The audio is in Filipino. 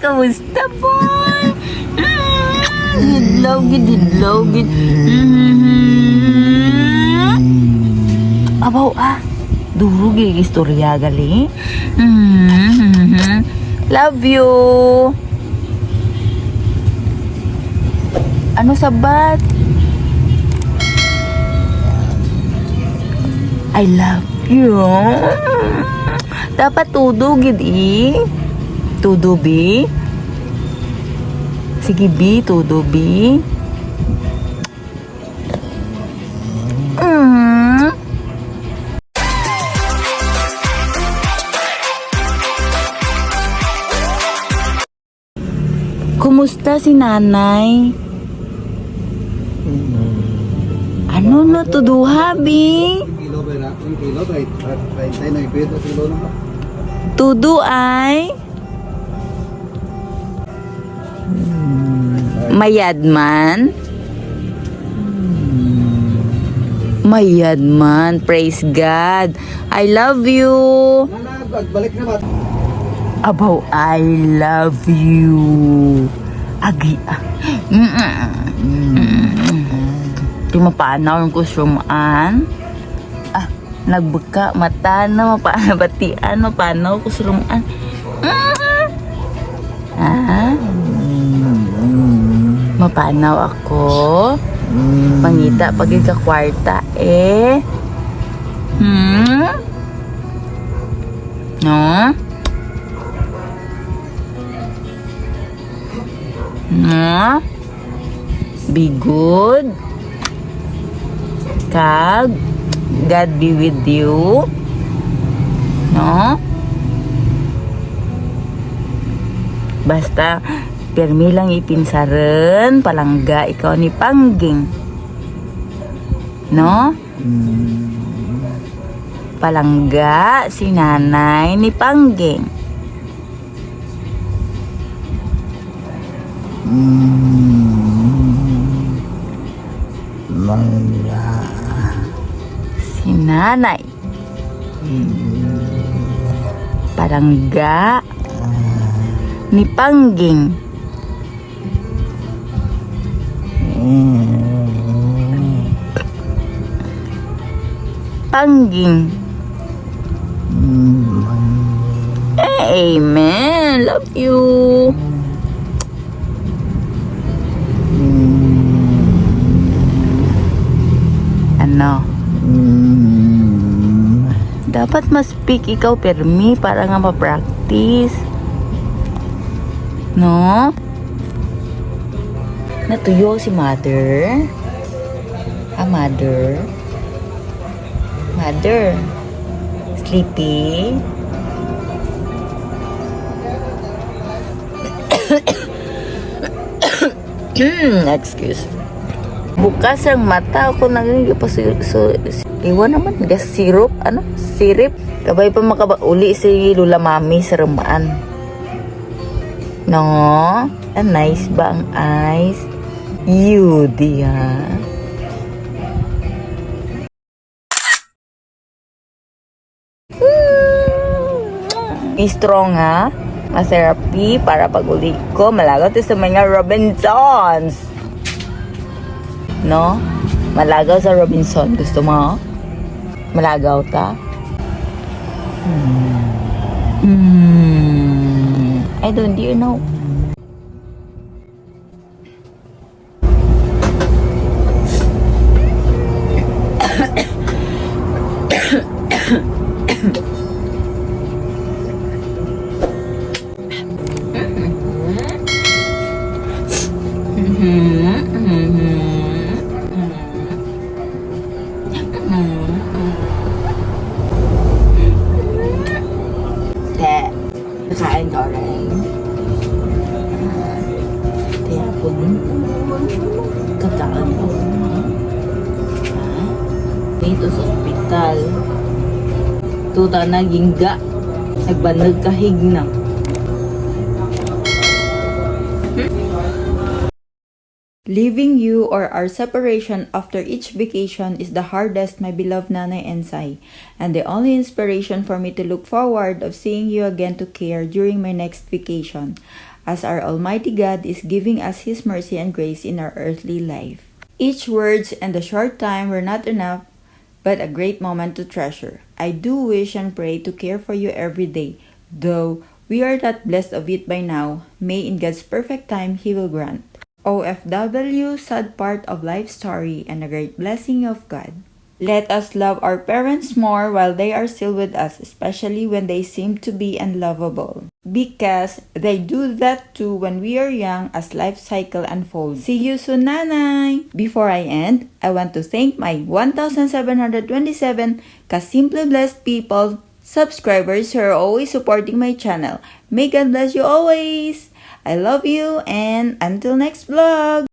Kamusta po? Gidlaw, gidlaw, gid. Abaw durog yung istorya gali. Love you. Ano sabat? I love you. Dapat tudo gid Tudo bi. Sige bi, tudo bi. Kumusta si nanay? Ano na tuduha bi? Tudo ay mayadman. Mayadman, praise God. I love you. Balik na ba? Abaw, I love you. Agi. Di mapanaw yung kusurumaan. Nagbuka mata na mapabatian, mapanaw kusurumaan. Mapanaw ako. Mangita pag ikakwarta No? No? Be good. Kag God be with you. No? Basta permi lang ipinsaran palangga ikaw ni Pangging. No? Palangga si nanay ni Pangging. Mangga. Si nanay. Palangga ni Pangging. Pangging. Amen. Love you. Ano? Dapat ma-speak ikaw permi para nga ma-practice. No? Natuyo si mother. Mother. Mother. Sleepy. Excuse. Bukas ang mata ako iwan naman gas syrup sirip kabay pa makauli si Lula Mami sa rumaan. No? Nice ba ang eyes? You dia. Be strong ma-therapy para pag-uli ko malagaw sa mga Robinsons. No? Malagaw sa Robinson. Gusto mo? Malagaw ta? I don't you know. Kain ka rin. Kaya po kakaan ko. Dito sa ospital. Tuta na gingga. Nagbanag kahig na. Leaving you or our separation after each vacation is the hardest, my beloved Nanay and Sai, and the only inspiration for me to look forward of seeing you again to care during my next vacation, as our Almighty God is giving us His mercy and grace in our earthly life. Each words and the short time were not enough, but a great moment to treasure. I do wish and pray to care for you every day, though we are not blessed of it by now. May in God's perfect time He will grant. OFW, sad part of life story and a great blessing of God. Let us love our parents more while they are still with us, especially when they seem to be unlovable. Because they do that too when we are young as life cycle unfolds. See you soon, Nanay! Before I end, I want to thank my 1,727 Ka-Simple Blessed people, subscribers who are always supporting my channel. May God bless you always! I love you and until next vlog!